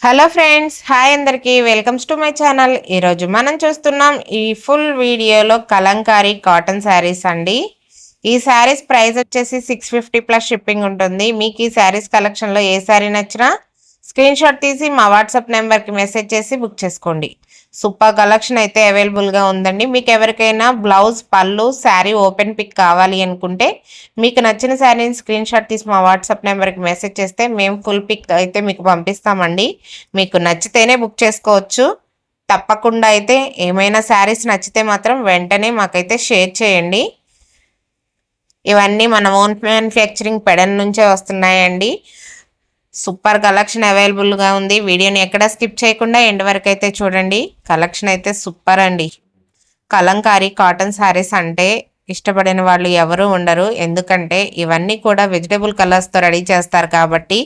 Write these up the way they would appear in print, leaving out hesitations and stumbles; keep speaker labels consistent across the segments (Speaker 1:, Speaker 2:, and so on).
Speaker 1: Hello friends, hi అందరికీ, welcomes to my channel. ఈరోజు మనం చూస్తున్నాం ఈ ఫుల్ వీడియోలో కలంకారీ కాటన్ శారీస్ అండి. ఈ శారీస్ ప్రైస్ వచ్చేసి 650 ప్లస్ షిప్పింగ్ ఉంటుంది. మీకు ఈ శారీస్ కలెక్షన్లో ఏ శారీ నచ్చినా స్క్రీన్ షాట్ తీసి మా వాట్సాప్ నెంబర్కి మెసేజ్ చేసి బుక్ చేసుకోండి. సూపర్ కలెక్షన్ అయితే అవైలబుల్గా ఉందండి. మీకు ఎవరికైనా బ్లౌజ్, పళ్ళు, శారీ ఓపెన్ పిక్ కావాలి అనుకుంటే మీకు నచ్చిన శారీని స్క్రీన్ షాట్ తీసి మా వాట్సాప్ నెంబర్కి మెసేజ్ చేస్తే మేము ఫుల్ పిక్ అయితే మీకు పంపిస్తామండి. మీకు నచ్చితేనే బుక్ చేసుకోవచ్చు. తప్పకుండా అయితే ఏమైనా శారీస్ నచ్చితే మాత్రం వెంటనే మాకైతే షేర్ చేయండి. ఇవన్నీ మన ఓన్ మ్యానుఫ్యాక్చరింగ్ పెడన్ నుంచే వస్తున్నాయండి. సూపర్ కలెక్షన్ అవైలబుల్గా ఉంది. వీడియోని ఎక్కడ స్కిప్ చేయకుండా ఎండ్ వరకు అయితే చూడండి. కలెక్షన్ అయితే సూపర్ అండి. కలంకారీ కాటన్ శారీస్ అంటే ఇష్టపడిన వాళ్ళు ఎవరు ఉండరు. ఎందుకంటే ఇవన్నీ కూడా వెజిటబుల్ కలర్స్తో రెడీ చేస్తారు కాబట్టి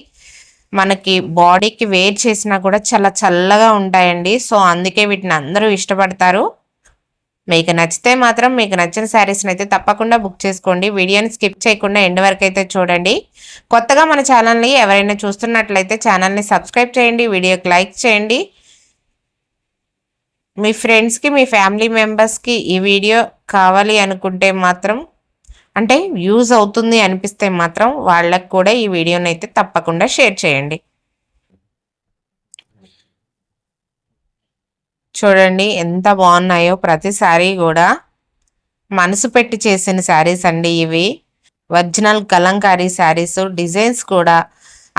Speaker 1: మనకి బాడీకి వేర్ చేసినా కూడా చాలా చల్లగా ఉంటాయండి. సో అందుకే వీటిని అందరూ ఇష్టపడతారు. మీకు నచ్చితే మాత్రం మీకు నచ్చిన శారీస్ని అయితే తప్పకుండా బుక్ చేసుకోండి. వీడియోని స్కిప్ చేయకుండా ఎండ్ వరకు అయితే చూడండి. కొత్తగా మన ఛానల్ని ఎవరైనా చూస్తున్నట్లయితే ఛానల్ని సబ్స్క్రైబ్ చేయండి, వీడియోకి లైక్ చేయండి. మీ ఫ్రెండ్స్కి, మీ ఫ్యామిలీ మెంబర్స్కి ఈ వీడియో కావాలి అనుకుంటే మాత్రం, అంటే యూజ్ అవుతుంది అనిపిస్తే మాత్రం వాళ్ళకు కూడా ఈ వీడియోని అయితే తప్పకుండా షేర్ చేయండి. చూడండి ఎంత బాగున్నాయో. ప్రతి శారీ కూడా మనసు పెట్టి చేసిన శారీస్ అండి ఇవి. ఒరిజినల్ కలంకారీ శారీస్. డిజైన్స్ కూడా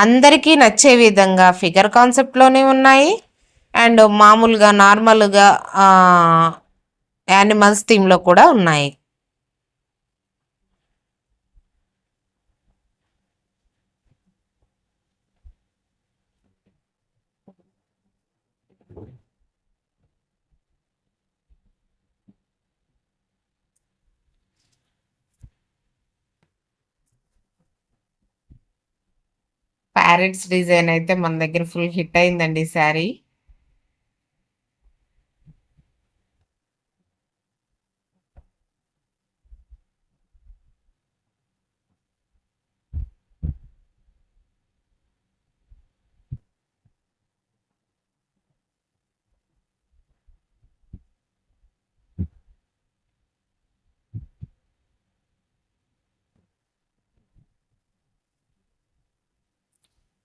Speaker 1: అందరికీ నచ్చే విధంగా ఫిగర్ కాన్సెప్ట్లోనే ఉన్నాయి. అండ్ మామూలుగా నార్మల్గా యానిమల్స్ థీమ్లో కూడా ఉన్నాయి. ప్యారెట్స్ డిజైన్ అయితే మన దగ్గర ఫుల్ హిట్ అయిందండి ఈ శారీ.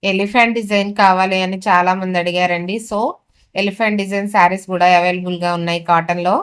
Speaker 1: ఎలిఫెంట్ డిజైన్ కావాలి అని చాలా మంది అడిగారండి. సో ఎలిఫెంట్ డిజైన్ శారీస్ కూడా అవైలబుల్గా ఉన్నాయి కాటన్లో.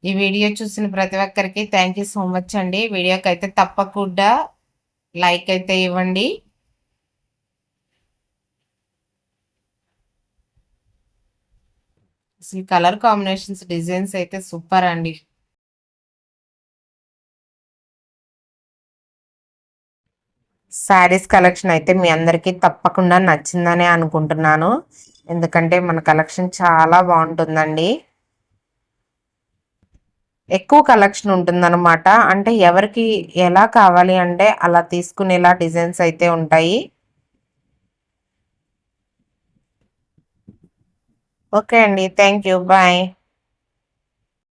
Speaker 1: ఈ వీడియో చూసిన ప్రతి ఒక్కరికి థ్యాంక్ యూ సో మచ్ అండి. వీడియోకి అయితే తప్పకుండా లైక్ అయితే ఇవ్వండి. అసలు కలర్ కాంబినేషన్స్, డిజైన్స్ అయితే సూపర్ అండి. శారీస్ కలెక్షన్ అయితే మీ అందరికీ తప్పకుండా నచ్చిందనే అనుకుంటున్నాను. ఎందుకంటే మన కలెక్షన్ చాలా బాగుంటుందండి. ఎక్కువ కలెక్షన్ ఉంటుందన్నమాట. అంటే ఎవరికి ఎలా కావాలి అంటే అలా తీసుకునేలా డిజైన్స్ అయితే ఉంటాయి. ఓకే అండి, థ్యాంక్ యూ, బాయ్.